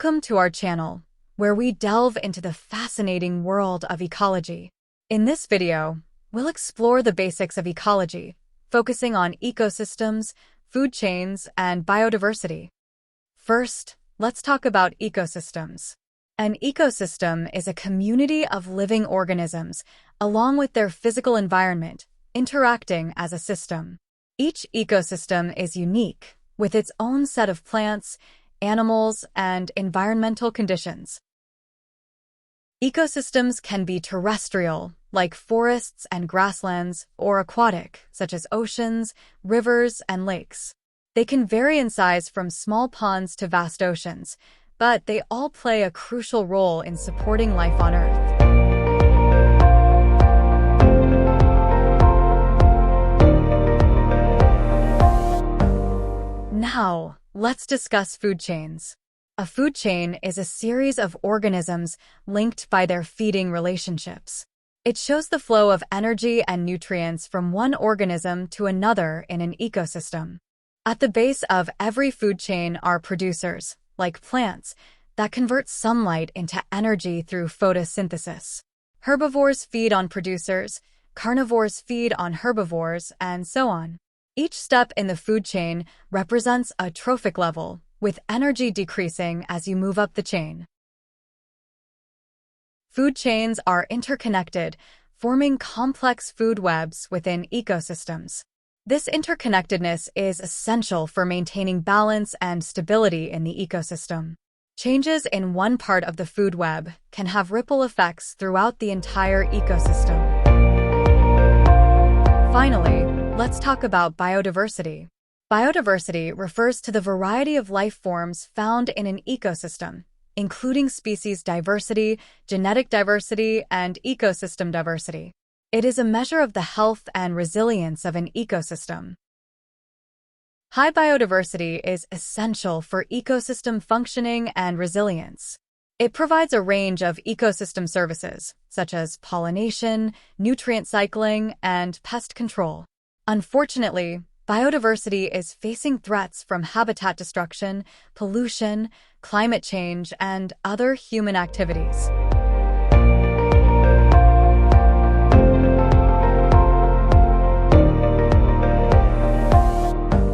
Welcome to our channel, where we delve into the fascinating world of ecology. In this video, we'll explore the basics of ecology, focusing on ecosystems, food chains, and biodiversity. First, let's talk about ecosystems. An ecosystem is a community of living organisms, along with their physical environment, interacting as a system. Each ecosystem is unique, with its own set of plants, animals, and environmental conditions. Ecosystems can be terrestrial, like forests and grasslands, or aquatic, such as oceans, rivers, and lakes. They can vary in size from small ponds to vast oceans, but they all play a crucial role in supporting life on Earth. Now, let's discuss food chains. A food chain is a series of organisms linked by their feeding relationships. It shows the flow of energy and nutrients from one organism to another in an ecosystem. At the base of every food chain are producers, like plants, that convert sunlight into energy through photosynthesis. Herbivores feed on producers, carnivores feed on herbivores, and so on. Each step in the food chain represents a trophic level, with energy decreasing as you move up the chain. Food chains are interconnected, forming complex food webs within ecosystems. This interconnectedness is essential for maintaining balance and stability in the ecosystem. Changes in one part of the food web can have ripple effects throughout the entire ecosystem. Finally, let's talk about biodiversity. Biodiversity refers to the variety of life forms found in an ecosystem, including species diversity, genetic diversity, and ecosystem diversity. It is a measure of the health and resilience of an ecosystem. High biodiversity is essential for ecosystem functioning and resilience. It provides a range of ecosystem services, such as pollination, nutrient cycling, and pest control. Unfortunately, biodiversity is facing threats from habitat destruction, pollution, climate change, and other human activities.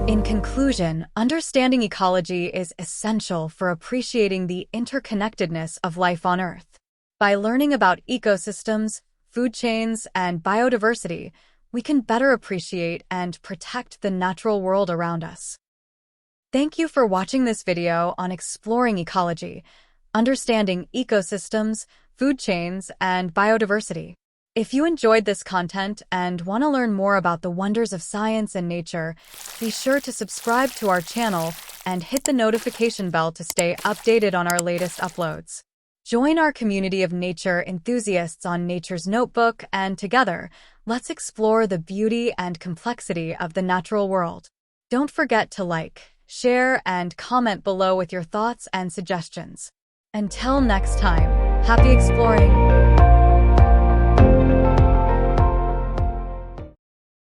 In conclusion, understanding ecology is essential for appreciating the interconnectedness of life on Earth. By learning about ecosystems, food chains, and biodiversity, we can better appreciate and protect the natural world around us. Thank you for watching this video on exploring ecology, understanding ecosystems, food chains, and biodiversity. If you enjoyed this content and want to learn more about the wonders of science and nature, be sure to subscribe to our channel and hit the notification bell to stay updated on our latest uploads. Join our community of nature enthusiasts on Nature's Notebook, and together, let's explore the beauty and complexity of the natural world. Don't forget to like, share, and comment below with your thoughts and suggestions. Until next time, happy exploring!